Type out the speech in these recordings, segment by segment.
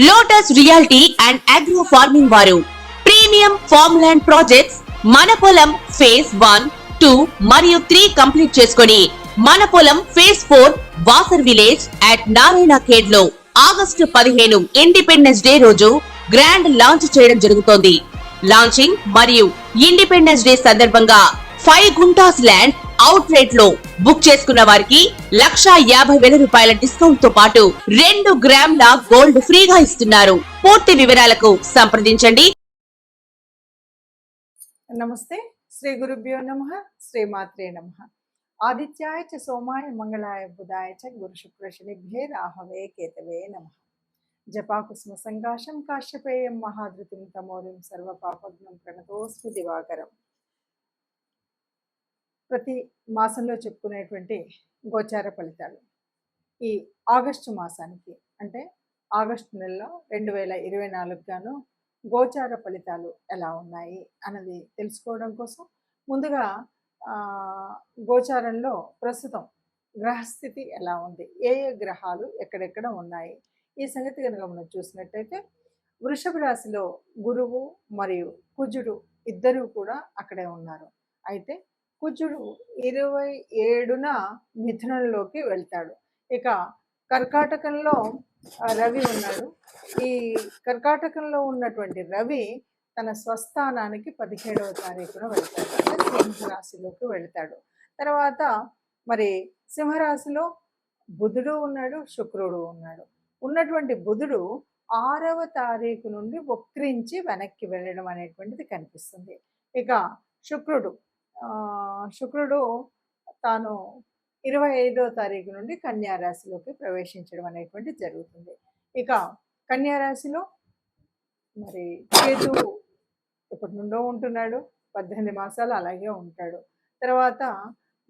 Lotus reality and agro farming వారు premium farm land projects మన పొలం ఫేజ్ 1, 2 మరియు 3 కంప్లీట్ చేసుకొని మన పొలం phase 4 Wasar village at Narayana Khed లో ఆగస్టు 15 ఇండిపెండెన్స్ డే రోజు గ్రాండ్ లాంచ్ చేయడం జరుగుతోంది. లాంచింగ్ మరియు ఇండిపెండెన్స్ డే సందర్భంగా 5 గుంటాస్ ల్యాండ్ అవుట్ రేట్ లో బుక్ చేసుకున్న వారికి ₹1,50,000 డిస్కౌంట్ తో పాటు 2 గ్రాముల గోల్డ్ ఫ్రీగా ఇస్తున్నారు. పూర్తి వివరాలకు సంప్రదించండి. నమస్తే. శ్రీ గురుభ్యో నమః. శ్రీమాత్రే నమః. ఆదిత్యాయ చ సోమాయ మంగళాయ బుధాయ చ గురు శుక్ర శనిభ్యే రాహవే కేతవే నమః. జపాకుసుమ సంకాశం కాశ్యపేయం మహాధృతిం తమోరిం సర్వపాపగ్నం ప్రణతోస్మి దివాకరం. ప్రతి మాసంలో చెప్పుకునేటువంటి గోచార ఫలితాలు ఈ ఆగస్టు మాసానికి అంటే ఆగస్టు నెలలో 2024 గాను గోచార ఫలితాలు ఎలా ఉన్నాయి అన్నది తెలుసుకోవడం కోసం ముందుగా గోచారంలో ప్రస్తుతం గ్రహస్థితి ఎలా ఉంది, ఏ ఏ గ్రహాలు ఎక్కడెక్కడ ఉన్నాయి, ఈ సంగతి కనుక మనం చూసినట్టయితే వృషభ రాశిలో గురువు మరియు కుజుడు ఇద్దరూ కూడా అక్కడే ఉన్నారు. అయితే కుజుడు 27న మిథునంలోకి వెళ్తాడు. ఇక కర్కాటకంలో రవి ఉన్నాడు. ఈ కర్కాటకంలో ఉన్నటువంటి రవి తన స్వస్థానానికి 17వ తారీఖున వెళ్తాడు, అంటే సింహరాశిలోకి వెళ్తాడు. తర్వాత మరి సింహరాశిలో బుధుడు ఉన్నాడు, శుక్రుడు ఉన్నాడు. ఉన్నటువంటి బుధుడు 6వ తారీఖు నుండి వక్రించి వెనక్కి వెళ్ళడం అనేటువంటిది కనిపిస్తుంది. ఇక శుక్రుడు తాను 25వ తారీఖు నుండి కన్యారాశిలోకి ప్రవేశించడం అనేటువంటిది జరుగుతుంది. ఇక కన్యారాశిలో మరి కేతువు ఇప్పటి నుండో ఉంటున్నాడు, 18 మాసాలు అలాగే ఉంటాడు. తర్వాత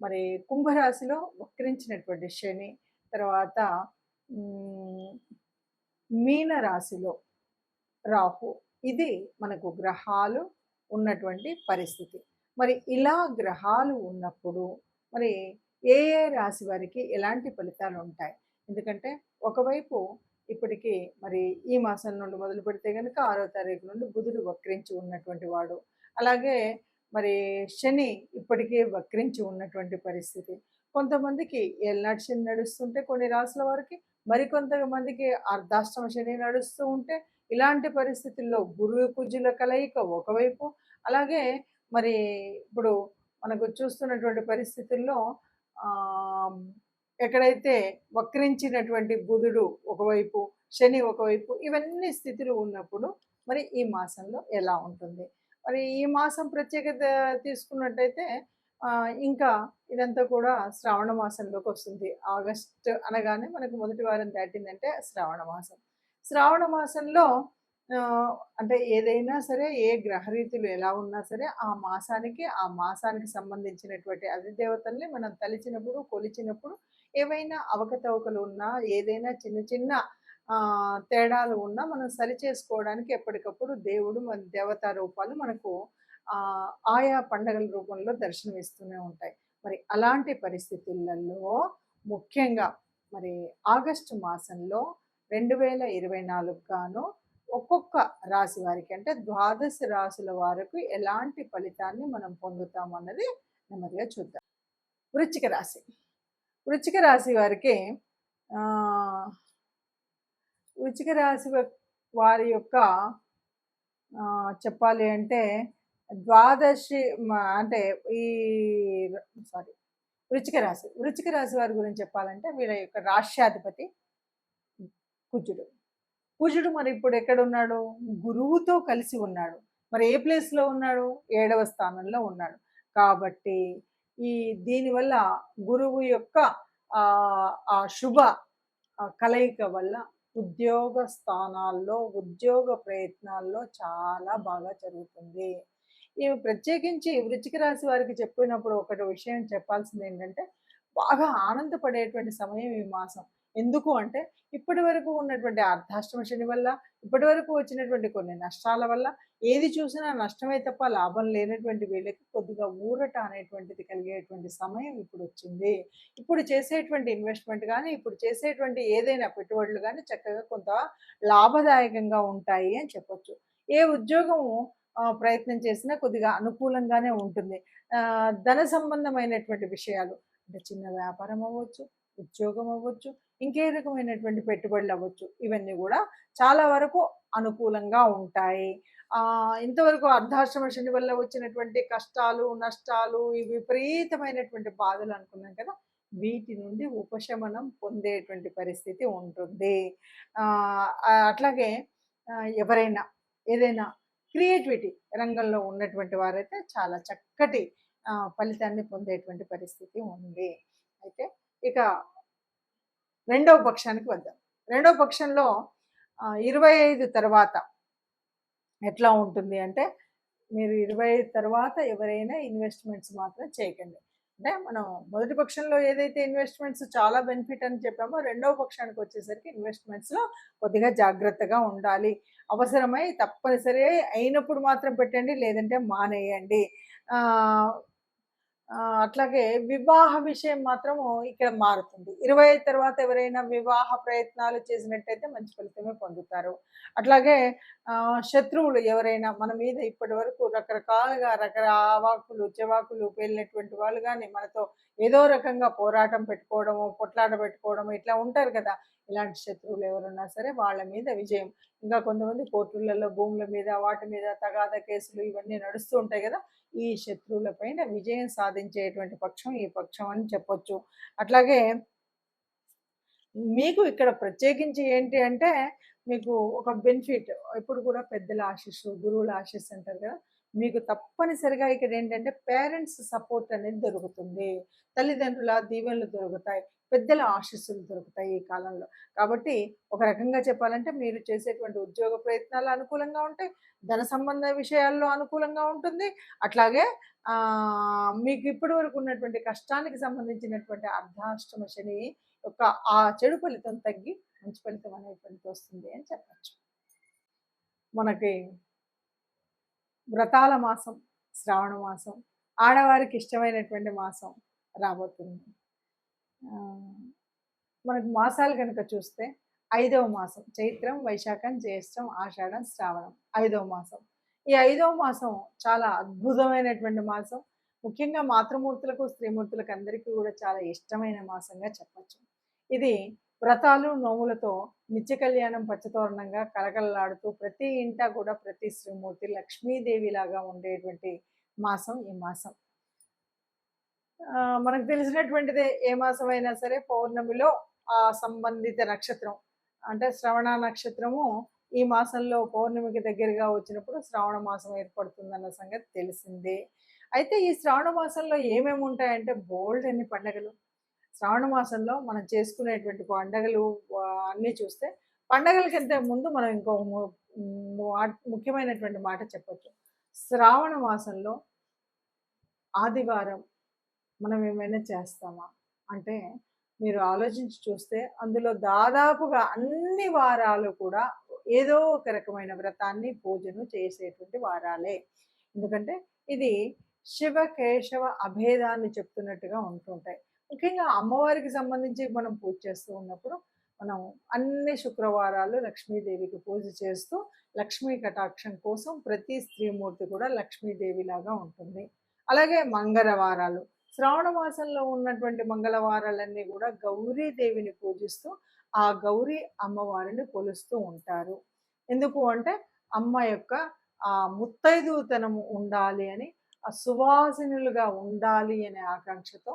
మరి కుంభరాశిలో వక్రించినటువంటి శని, తర్వాత మీనరాశిలో రాహు. ఇది మనకు గ్రహాలు ఉన్నటువంటి పరిస్థితి. మరి ఇలా గ్రహాలు ఉన్నప్పుడు మరి ఏ ఏ రాశి వారికి ఎలాంటి ఫలితాలు ఉంటాయి? ఎందుకంటే ఒకవైపు ఇప్పటికీ మరి ఈ మాసం నుండి మొదలు పెడితే కనుక 6వ తారీఖు నుండి బుధుడు వక్రించి ఉన్నటువంటి వాడు, అలాగే మరి శని ఇప్పటికే వక్రించి ఉన్నటువంటి పరిస్థితి. కొంతమందికి ఏళ్ళనాటి శని నడుస్తుంటే కొన్ని రాశుల వారికి, మరికొంతమందికి అర్ధాష్టమ శని నడుస్తూ ఉంటే, ఇలాంటి పరిస్థితుల్లో గురువు కుజుల కలయిక ఒకవైపు, అలాగే మరి ఇప్పుడు మనకు చూస్తున్నటువంటి పరిస్థితుల్లో ఎక్కడైతే వక్రించినటువంటి బుధుడు ఒకవైపు, శని ఒకవైపు, ఇవన్నీ స్థితులు ఉన్నప్పుడు మరి ఈ మాసంలో ఎలా ఉంటుంది? మరి ఈ మాసం ప్రత్యేకత తీసుకున్నట్టయితే ఇంకా ఇదంతా కూడా శ్రావణ మాసంలోకి వస్తుంది. ఆగస్టు అనగానే మనకు మొదటి వారం దాటిందంటే శ్రావణ మాసం. శ్రావణ మాసంలో అంటే ఏదైనా సరే, ఏ గ్రహరీతులు ఎలా ఉన్నా సరే, ఆ మాసానికి సంబంధించినటువంటి అధిదేవతల్ని మనం తలిచినప్పుడు, కొలిచినప్పుడు ఏవైనా అవకతవకలు ఉన్నా, ఏదైనా చిన్న చిన్న తేడాలు ఉన్నా మనం సరి చేసుకోవడానికి ఎప్పటికప్పుడు దేవుడు మన దేవతా రూపాలు మనకు ఆయా పండగల రూపంలో దర్శనమిస్తూనే ఉంటాయి. మరి అలాంటి పరిస్థితులలో ముఖ్యంగా మరి ఆగస్టు మాసంలో 2024 గాను ఒక్కొక్క రాశి వారికి అంటే 12 రాశుల వారికి ఎలాంటి ఫలితాన్ని మనం పొందుతాం అన్నది నెమ్మదిగా చూద్దాం. వృశ్చిక రాశి. వృశ్చిక రాశి వారికి వృశ్చిక రాశి వారి యొక్క చెప్పాలి అంటే అంటే వృశ్చిక రాశి వారి గురించి చెప్పాలంటే వీళ్ళ యొక్క రాష్ట్రాధిపతి కుజుడు మరి ఇప్పుడు ఎక్కడున్నాడు? గురువుతో కలిసి ఉన్నాడు. మరి ఏ ప్లేస్లో ఉన్నాడు? 7వ స్థానంలో ఉన్నాడు. కాబట్టి దీనివల్ల గురువు యొక్క ఆ శుభ కలయిక వల్ల ఉద్యోగ స్థానాల్లో, ఉద్యోగ ప్రయత్నాల్లో చాలా బాగా జరుగుతుంది. ప్రత్యేకించి వృశ్చిక రాశి వారికి చెప్పినప్పుడు ఒకటి విషయం చెప్పాల్సింది ఏంటంటే, బాగా ఆనందపడేటువంటి సమయం ఈ మాసం. ఎందుకు అంటే ఇప్పటి వరకు ఉన్నటువంటి అర్ధాష్టమ శని వల్ల, ఇప్పటి వరకు వచ్చినటువంటి కొన్ని నష్టాల వల్ల ఏది చూసినా నష్టమే తప్ప లాభం లేనటువంటి వీళ్ళకి కొద్దిగా ఊరట అనేటువంటిది కలిగేటువంటి సమయం ఇప్పుడొచ్చింది. ఇప్పుడు చేసేటువంటి ఇన్వెస్ట్‌మెంట్ గానీ, ఇప్పుడు చేసేటువంటి ఏదైనా పెట్టుబడులు గానీ చక్కగా కొంత లాభదాయకంగా ఉంటాయి అని చెప్పొచ్చు. ఏ ఉద్యోగము ప్రయత్నం చేసినా కొద్దిగా అనుకూలంగానే ఉంటుంది. ధన సంబంధమైనటువంటి విషయాలు అంటే చిన్న వ్యాపారం అవ్వచ్చు, ఉద్యోగం అవ్వచ్చు, ఇంకే రకమైనటువంటి పెట్టుబడులు అవ్వచ్చు. ఇవన్నీ గూడా చాలా వరకు అనుకూలంగా ఉంటాయి. ఇంతవరకు అర్ధాశ్రమ శని వల్ల వచ్చినటువంటి కష్టాలు, నష్టాలు, ఈ విపరీతమైనటువంటి బాధలు అనుకున్నాం కదా! వీటి నుండి ఉపశమనం పొందేటువంటి పరిస్థితి ఉంటుంది. అట్లాగే ఎవరైనా ఏదైనా క్రియేటివిటీ రంగంలో ఉన్నటువంటి వారైతే చాలా చక్కటి ఫలితాన్ని పొందేటువంటి పరిస్థితి ఉంది. అయితే ఇక రెండవ పక్షానికి వద్దాం. రెండవ పక్షంలో 25 తర్వాత ఎట్లా ఉంటుంది అంటే, మీరు 25 తర్వాత ఎవరైనా ఇన్వెస్ట్‌మెంట్స్ మాత్రం చేయకండి. అంటే మనం మొదటి పక్షంలో ఏదైతే ఇన్వెస్ట్‌మెంట్స్ చాలా బెనిఫిట్ అని చెప్పామో, రెండవ పక్షానికి వచ్చేసరికి ఇన్వెస్ట్‌మెంట్స్‌లో కొద్దిగా జాగ్రత్తగా ఉండాలి. అవసరమై తప్పనిసరి అయినప్పుడు మాత్రం పెట్టండి, లేదంటే మానేయండి. ఆహ్, అట్లాగే వివాహ విషయం మాత్రము ఇక్కడ మారుతుంది. 25 తర్వాత ఎవరైనా వివాహ ప్రయత్నాలు చేసినట్టయితే మంచి ఫలితమే పొందుతారు. అట్లాగే శత్రువులు ఎవరైనా మన మీద ఇప్పటివరకు రకరకాలుగా అవాకులు, చెవాకులు పేలినటువంటి వాళ్ళు గానీ, మనతో ఏదో రకంగా పోరాటం పెట్టుకోవడము, కొట్లాట పెట్టుకోవడము ఇట్లా ఉంటారు కదా! ఇలాంటి శత్రువులు ఎవరున్నా సరే వాళ్ళ మీద విజయం. ఇంకా కొంతమంది కోర్టులలో భూముల మీద, వాటి మీద తగాదా కేసులు ఇవన్నీ నడుస్తూ ఉంటాయి కదా! ఈ శత్రువుల పైన విజయం సాధించేటువంటి పక్షం ఈ పక్షం అని చెప్పొచ్చు. అట్లాగే మీకు ఇక్కడ ప్రత్యేకించి ఏంటి అంటే, మీకు ఒక బెనిఫిట్ ఎప్పుడు కూడా పెద్దల ఆశీస్సు, గురువుల ఆశీస్సు అంటారు కదా! మీకు తప్పనిసరిగా ఇక్కడేంటంటే పేరెంట్స్ సపోర్ట్ అనేది దొరుకుతుంది. తల్లిదండ్రుల దీవెనలు దొరుకుతాయి. పెద్దల ఆశీస్సులు దొరుకుతాయి ఈ కాలంలో. కాబట్టి ఒక రకంగా చెప్పాలంటే మీరు చేసేటువంటి ఉద్యోగ ప్రయత్నాలు అనుకూలంగా ఉంటాయి. ధన సంబంధ విషయాల్లో అనుకూలంగా ఉంటుంది. అట్లాగే మీకు ఇప్పటి వరకు ఉన్నటువంటి కష్టానికి సంబంధించినటువంటి అర్ధాష్టమ శని యొక్క ఆ చెడు ఫలితం తగ్గి మంచి ఫలితం అనేటువంటిది వస్తుంది అని చెప్పచ్చు. మనకి వ్రతాల మాసం, శ్రావణ మాసం, ఆడవారికి ఇష్టమైనటువంటి మాసం రాబోతుంది. మనకు మాసాలు కనుక చూస్తే 5వ మాసం చైత్రం, వైశాఖం, జ్యేష్టం, ఆషాఢం, శ్రావణం 5వ మాసం. ఈ 5వ మాసం చాలా అద్భుతమైనటువంటి మాసం. ముఖ్యంగా మాతృమూర్తులకు, స్త్రీమూర్తులకు అందరికీ కూడా చాలా ఇష్టమైన మాసంగా చెప్పచ్చు. ఇది వ్రతాలు, నోములతో నిత్య కళ్యాణం పచ్చతోరణంగా కలకలలాడుతూ ప్రతి ఇంట కూడా ప్రతి శ్రీమూర్తి లక్ష్మీదేవిలాగా ఉండేటువంటి మాసం ఈ మాసం. మనకు తెలిసినటువంటిదే ఏ మాసమైనా సరే పౌర్ణమిలో సంబంధిత నక్షత్రం అంటే శ్రవణ నక్షత్రము ఈ మాసంలో పౌర్ణమికి దగ్గరగా వచ్చినప్పుడు శ్రావణ మాసం ఏర్పడుతుందన్న సంగతి తెలిసిందే. అయితే ఈ శ్రావణ మాసంలో ఏమేమి ఉంటాయంటే బోల్డ్ అన్ని పండగలు. శ్రావణ మాసంలో మనం చేసుకునేటువంటి పండగలు అన్నీ చూస్తే పండగల కంటే ముందు మనం ఇంకో ముఖ్యమైనటువంటి మాట చెప్పొచ్చు. శ్రావణ మాసంలో ఆదివారం మనం ఏమైనా చేస్తామా అంటే మీరు ఆలోచించి చూస్తే అందులో దాదాపుగా అన్ని వారాలు కూడా ఏదో ఒక రకమైన వ్రతాన్ని పూజను చేసేటువంటి వారాలే. ఎందుకంటే ఇది శివ కేశవ అభేదాన్ని చెప్తున్నట్టుగా ఉంటుంటాయి. ముఖ్యంగా అమ్మవారికి సంబంధించి మనం పూజ చేస్తూ ఉన్నప్పుడు మనం అన్ని శుక్రవారాలు లక్ష్మీదేవికి పూజ చేస్తూ లక్ష్మీ కటాక్షం కోసం ప్రతి స్త్రీమూర్తి కూడా లక్ష్మీదేవిలాగా ఉంటుంది. అలాగే మంగళవారాలు శ్రావణ మాసంలో ఉన్నటువంటి మంగళవారాలన్నీ కూడా గౌరీదేవిని పూజిస్తూ ఆ గౌరీ అమ్మవారిని కొలుస్తూ ఉంటారు. ఎందుకు అంటే అమ్మ యొక్క ఆ ముత్తైదుతనము ఉండాలి అని, ఆ సువాసినులుగా ఉండాలి అనే ఆకాంక్షతో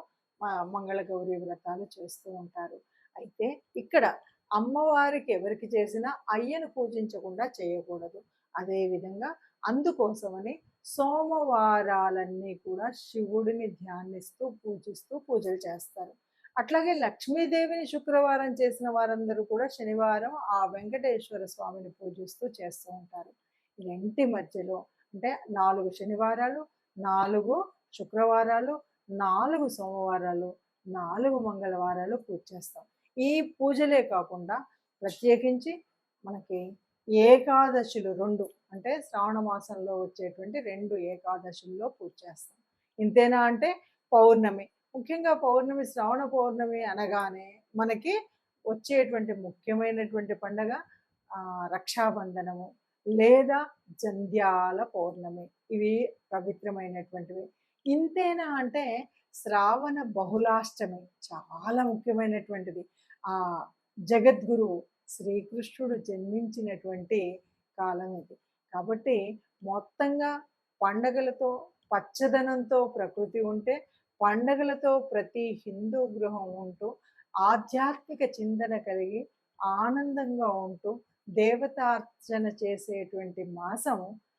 మంగళ గౌరీ వ్రతాలు చేస్తూ ఉంటారు. అయితే ఇక్కడ అమ్మవారికి ఎవరికి చేసినా అయ్యను పూజించకుండా చేయకూడదు. అదేవిధంగా అందుకోసమని సోమవారాలన్నీ కూడా శివుడిని ధ్యానిస్తూ పూజిస్తూ పూజలు చేస్తారు. అట్లాగే లక్ష్మీదేవిని శుక్రవారం చేసిన వారందరూ కూడా శనివారం ఆ వెంకటేశ్వర స్వామిని పూజిస్తూ చేస్తూ ఉంటారు. రెంటి మధ్యలో అంటే 4 శనివారాలు, 4 శుక్రవారాలు, 4 సోమవారాలు, 4 మంగళవారాలు పూజ చేస్తాం. ఈ పూజలే కాకుండా ప్రత్యేకించి మనకి ఏకాదశులు 2 అంటే శ్రావణ మాసంలో వచ్చేటువంటి 2 ఏకాదశుల్లో పూజ చేస్తాం. ఇంతేనా అంటే పౌర్ణమి, ముఖ్యంగా పౌర్ణమి, శ్రావణ పౌర్ణమి అనగానే మనకి వచ్చేటువంటి ముఖ్యమైనటువంటి పండగ రక్షాబంధనము లేదా జంధ్యాల పౌర్ణమి. ఇవి పవిత్రమైనటువంటివి. ఇంతేనా అంటే శ్రావణ బహుళాష్టమి చాలా ముఖ్యమైనటువంటిది. ఆ జగద్గురువు శ్రీకృష్ణుడు జన్మించినటువంటి కాలం ఇది. కాబట్టి మొత్తంగా పండగలతో, పచ్చదనంతో ప్రకృతి ఉంటే, పండగలతో ప్రతి హిందూ గృహం ఉంటూ, ఆధ్యాత్మిక చింతన కలిగి ఆనందంగా ఉంటూ దేవతార్చన చేసేటువంటి మాసం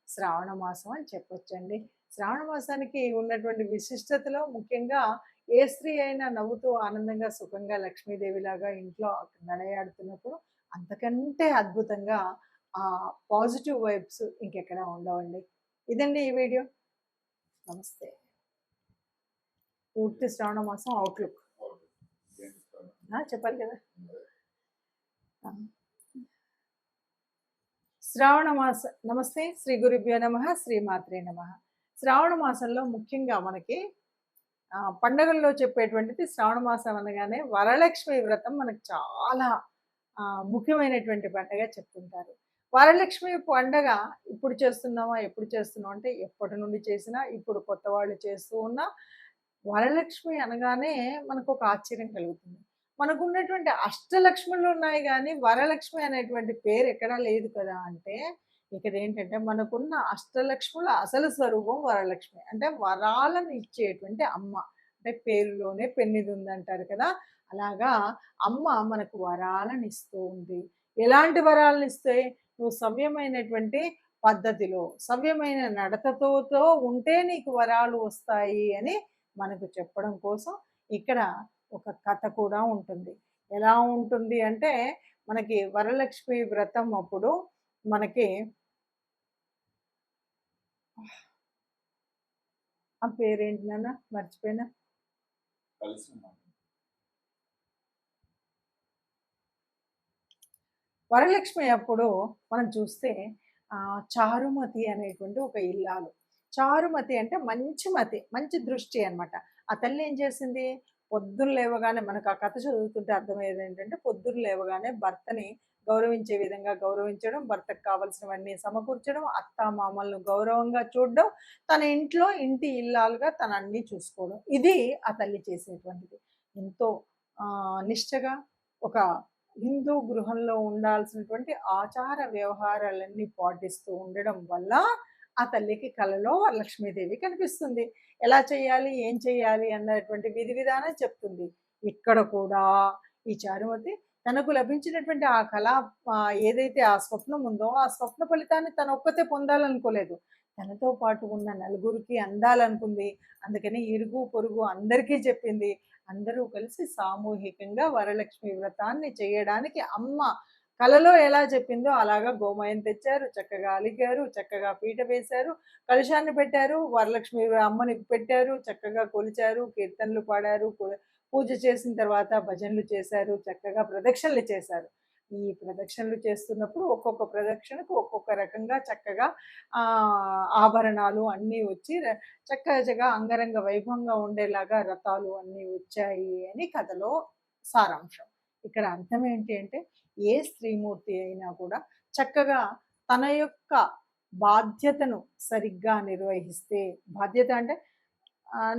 శ్రావణ మాసం అని చెప్పొచ్చండి. శ్రావణ మాసానికి ఉన్నటువంటి విశిష్టతలో ముఖ్యంగా ఏ స్త్రీ అయినా నవ్వుతూ ఆనందంగా సుఖంగా లక్ష్మీదేవిలాగా ఇంట్లో నడయాడుతున్నప్పుడు అంతకంటే అద్భుతంగా ఆ పాజిటివ్ వైబ్స్ ఇంకెక్కడా ఉండవండి. ఇదండి ఈ వీడియో. నమస్తే. పూర్తి శ్రావణ మాసం అవుట్లుక్ చెప్పాలి కదా. శ్రావణ మాస నమస్తే, శ్రీ గురుభ్యో నమః, శ్రీమాత్రే నమః. శ్రావణ మాసంలో ముఖ్యంగా మనకి పండగల్లో చెప్పేటువంటిది శ్రావణ మాసం అనగానే వరలక్ష్మి వ్రతం మనకు చాలా ముఖ్యమైనటువంటి పండగ చెప్తుంటారు. వరలక్ష్మి పండగ ఇప్పుడు చేస్తున్నామా, ఎప్పుడు చేస్తున్నాం అంటే ఎప్పటి నుండి చేసినా, ఇప్పుడు కొత్త వాళ్ళు చేస్తూ ఉన్నా వరలక్ష్మి అనగానే మనకు ఒక ఆశ్చర్యం కలుగుతుంది. మనకున్నటువంటి అష్టలక్ష్ములు ఉన్నాయి కానీ వరలక్ష్మి అనేటువంటి పేరు ఎక్కడా లేదు కదా అంటే ఇక్కడ ఏంటంటే మనకున్న అష్టలక్ష్ముల అసలు స్వరూపం వరలక్ష్మి. అంటే వరాలను ఇచ్చేటువంటి అమ్మ. అంటే పేరులోనే పెన్నిది ఉందంటారు కదా, అలాగా అమ్మ మనకు వరాలను ఇస్తూ ఉంది. ఎలాంటి వరాలను ఇస్తే, నువ్వు సవ్యమైనటువంటి పద్ధతిలో సవ్యమైన నడతతో ఉంటే నీకు వరాలు వస్తాయి అని మనకు చెప్పడం కోసం ఇక్కడ ఒక కథ కూడా ఉంటుంది. ఎలా ఉంటుంది అంటే మనకి వరలక్ష్మి వ్రతం అప్పుడు మనకి ఆ పేరేంటి నాన్న మర్చిపోయినా, వరలక్ష్మి అప్పుడు మనం చూస్తే చారుమతి అనేటువంటి ఒక ఇల్లాలు. చారుమతి అంటే మంచి మతి, మంచి దృష్టి అనమాట. ఆ తల్లి ఏం చేసింది, పొద్దున్న లేవగానే మనకు ఆ కథ చదువుతుంటే అర్థమయ్యేది ఏంటంటే పొద్దున్న లేవగానే భర్తని గౌరవించే విధంగా గౌరవించడం, భర్తకు కావలసినవన్నీ సమకూర్చడం, అత్త మామలను గౌరవంగా చూడడం, తన ఇంట్లో ఇంటి ఇల్లాలుగా తన అన్నీ చూసుకోవడం. ఇది ఆ తల్లి చేసేటువంటిది. ఎంతో నిష్టగా ఒక హిందూ గృహంలో ఉండాల్సినటువంటి ఆచార వ్యవహారాలన్నీ పాటిస్తూ ఉండడం వల్ల ఆ తల్లికి కలలో లక్ష్మీదేవి కనిపిస్తుంది. ఎలా చేయాలి, ఏం చేయాలి అన్నటువంటి విధి విధానం చెప్తుంది. ఇక్కడ కూడా ఈ చారుమతి తనకు లభించినటువంటి ఆ కళ ఏదైతే ఆ స్వప్నం ఉందో ఆ స్వప్న ఫలితాన్ని తన ఒక్కతే పొందాలనుకోలేదు, తనతో పాటు ఉన్న నలుగురికి అందాలనుకుంది. అందుకని ఇరుగు పొరుగు అందరికీ చెప్పింది. అందరూ కలిసి సామూహికంగా వరలక్ష్మి వ్రతాన్ని చేయడానికి అమ్మ కలలో ఎలా చెప్పిందో అలాగా గోమయం తెచ్చారు, చక్కగా అలిగారు, చక్కగా పీట వేశారు, కలశాన్ని పెట్టారు, వరలక్ష్మి అమ్మని పెట్టారు, చక్కగా కొలిచారు, కీర్తనలు పాడారు, పూజ చేసిన తర్వాత భజనలు చేశారు, చక్కగా ప్రదక్షిణలు చేశారు. ఈ ప్రదక్షిణలు చేస్తున్నప్పుడు ఒక్కొక్క ప్రదక్షిణకు ఒక్కొక్క రకంగా చక్కగా ఆభరణాలు అన్నీ వచ్చి చక్కగా అంగరంగ వైభవంగా ఉండేలాగా రథాలు అన్నీ వచ్చాయి అని కథలో సారాంశం. ఇక్కడ అర్థం ఏంటి అంటే ఏ స్త్రీమూర్తి అయినా కూడా చక్కగా తన యొక్క బాధ్యతను సరిగ్గా నిర్వహిస్తే, బాధ్యత అంటే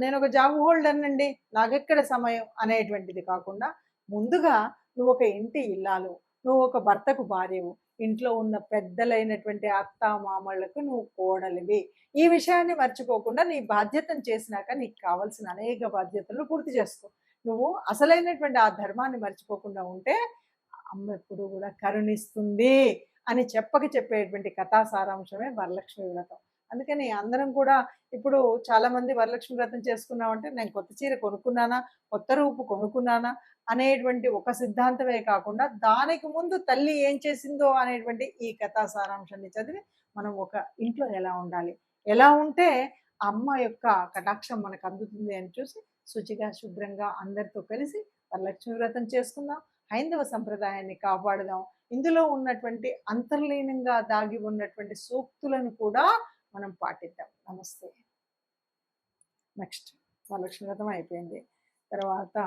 నేను ఒక జాబ్ హోల్డర్ అండి నాకెక్కడ సమయం అనేటువంటిది కాకుండా, ముందుగా నువ్వు ఒక ఇంటి ఇల్లాలు, నువ్వు ఒక భర్తకు భార్యవు, ఇంట్లో ఉన్న పెద్దలైనటువంటి అత్త మామళ్లకు నువ్వు కోడలివి. ఈ విషయాన్ని మర్చిపోకుండా నీ బాధ్యతను చేసినాక నీకు కావాల్సిన అనేక బాధ్యతలను పూర్తి చేసుకో. నువ్వు అసలైనటువంటి ఆ ధర్మాన్ని మర్చిపోకుండా ఉంటే అమ్మ ఎప్పుడు కూడా కరుణిస్తుంది అని చెప్పేటువంటి కథా సారాంశమే వరలక్ష్మి వ్రతం. అందుకని అందరం కూడా ఇప్పుడు చాలామంది వరలక్ష్మి వ్రతం చేసుకున్నామంటే నేను కొత్త చీర కొనుక్కున్నానా, కొత్త రూపు కొనుక్కున్నానా అనేటువంటి ఒక సిద్ధాంతమే కాకుండా దానికి ముందు తల్లి ఏం చేసిందో అనేటువంటి ఈ కథా సారాంశాన్ని చదివి మనం ఒక ఇంట్లో ఎలా ఉండాలి, ఎలా ఉంటే అమ్మ యొక్క కటాక్షం మనకు అందుతుంది అని చూసి శుచిగా శుభ్రంగా అందరితో కలిసి వరలక్ష్మి వ్రతం చేసుకుందాం. హైందవ సంప్రదాయాన్ని కాపాడుదాం. ఇందులో ఉన్నటువంటి అంతర్లీనంగా దాగి ఉన్నటువంటి సూక్తులను కూడా మనం పాటిద్దాం. నమస్తే. నెక్స్ట్ వరలక్ష్మి వ్రతం అయిపోయింది. తర్వాత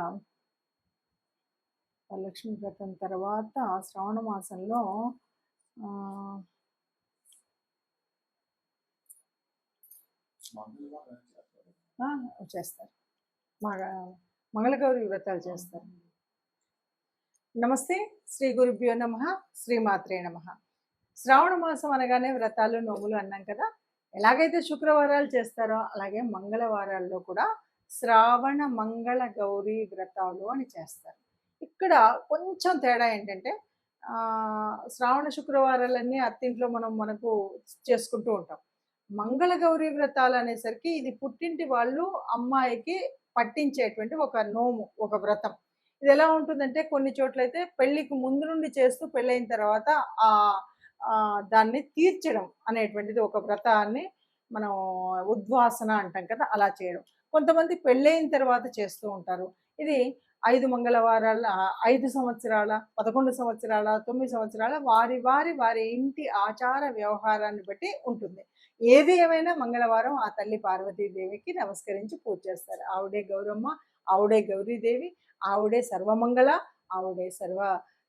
వరలక్ష్మి వ్రతం తర్వాత శ్రావణ మాసంలో చేస్తారు. మంగళగౌరి వ్రతాలు చేస్తారు. నమస్తే. శ్రీ గురుభ్యో నమః. శ్రీమాత్రే నమః. శ్రావణ మాసం అనగానే వ్రతాలు నోములు అన్నాం కదా. ఎలాగైతే శుక్రవారాలు చేస్తారో అలాగే మంగళవారాల్లో కూడా శ్రావణ మంగళ గౌరీ వ్రతాలు అని చేస్తారు. ఇక్కడ కొంచెం తేడా ఏంటంటే శ్రావణ శుక్రవారాలన్నీ అత్తింట్లో మనకు చేసుకుంటూ ఉంటాం. మంగళగౌరీ వ్రతాలు అనేసరికి ఇది పుట్టింటి వాళ్ళు అమ్మాయికి పట్టించేటువంటి ఒక నోము, ఒక వ్రతం. ఇది ఎలా ఉంటుందంటే కొన్ని చోట్లయితే పెళ్లికి ముందు నుండి చేస్తూ పెళ్ళైన తర్వాత దాన్ని తీర్చడం అనేటువంటిది ఒక వ్రతాన్ని మనం ఉద్వాసన అంటాం కదా, అలా చేయడం. కొంతమంది పెళ్ళైన తర్వాత చేస్తూ ఉంటారు. ఇది 5 మంగళవారాల, 5 సంవత్సరాల, 11 సంవత్సరాల, 9 సంవత్సరాల వారి ఇంటి ఆచార వ్యవహారాన్ని బట్టి ఉంటుంది. ఏది ఏమైనా మంగళవారం ఆ తల్లి పార్వతీదేవికి నమస్కరించి పూజ చేస్తారు. ఆవిడే గౌరమ్మ, ఆవిడే గౌరీదేవి, ఆవిడే సర్వమంగళ, ఆవిడే సర్వ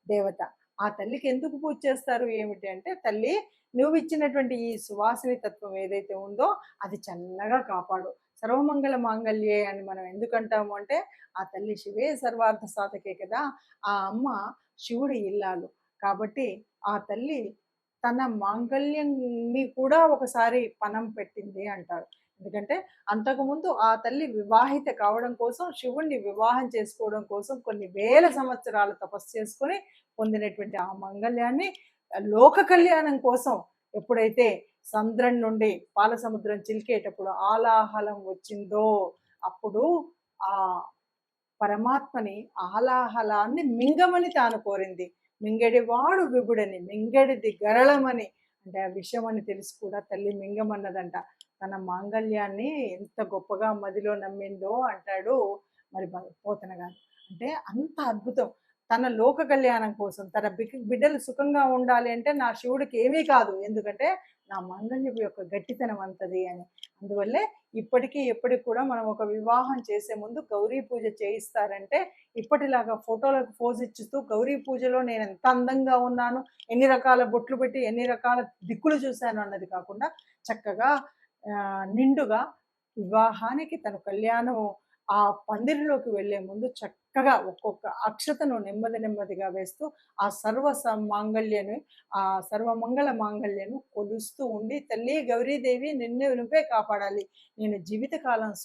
దేవత. ఆ తల్లికి ఎందుకు పూజ చేస్తారు ఏమిటి అంటే, తల్లి నువ్వు ఇచ్చినటువంటి ఈ సువాసిని తత్వం ఏదైతే ఉందో అది చల్లగా కాపాడు. సర్వమంగళ మాంగళ్యే అని మనం ఎందుకంటాము అంటే, ఆ తల్లి శివే సర్వార్థ సాధకే కదా. ఆ అమ్మ శివుడి ఇల్లాలు కాబట్టి ఆ తల్లి తన మాంగళ్యాన్ని కూడా ఒకసారి పణం పెట్టింది అంటారు. ఎందుకంటే అంతకుముందు ఆ తల్లి వివాహిత కావడం కోసం, శివుణ్ణి వివాహం చేసుకోవడం కోసం కొన్ని వేల సంవత్సరాలు తపస్సు చేసుకొని పొందినటువంటి ఆ మంగళ్యాన్ని లోక కళ్యాణం కోసం ఎప్పుడైతే సంద్రం నుండి పాల సముద్రం చిలికేటప్పుడు ఆలాహలం వచ్చిందో అప్పుడు ఆ పరమాత్మని ఆలాహలాన్ని మింగమని తాను కోరింది. మింగడివాడు విభుడని, మింగడిది గరళమని, అంటే ఆ విషయం అని తెలిసి కూడా తల్లి మింగమన్నదంట. తన మాంగళ్యాన్ని ఎంత గొప్పగా మదిలో నమ్మిందో అంటాడు మరి పోతన గారు. అంటే అంత అద్భుతం. తన లోక కళ్యాణం కోసం, తన బిడ్డలు సుఖంగా ఉండాలి అంటే నా శివుడికి ఏమీ కాదు, ఎందుకంటే నా మంగళ్యపు యొక్క గట్టితనం అంతది అని. అందువల్లే ఇప్పటికీ ఎప్పటికి కూడా మనం ఒక వివాహం చేసే ముందు గౌరీ పూజ చేయిస్తారంటే ఇప్పటిలాగా ఫోటోలకు పోజ్ ఇచ్చుతూ గౌరీ పూజలో నేను ఎంత అందంగా ఉన్నాను, ఎన్ని రకాల బొట్లు పెట్టి ఎన్ని రకాల దిక్కులు చూశాను అన్నది కాకుండా చక్కగా నిండుగా వివాహానికి తన కళ్యాణం ఆ పందిరిలోకి వెళ్లే ముందు చక్కగా ఒక్కొక్క అక్షతను నెమ్మదిగా వేస్తూ ఆ మాంగళ్యను, ఆ సర్వమంగళ మాంగళ్యను కొలుస్తూ ఉండి, తల్లి గౌరీదేవి నిన్ను నువ్వే కాపాడాలి, నేను జీవితకాలం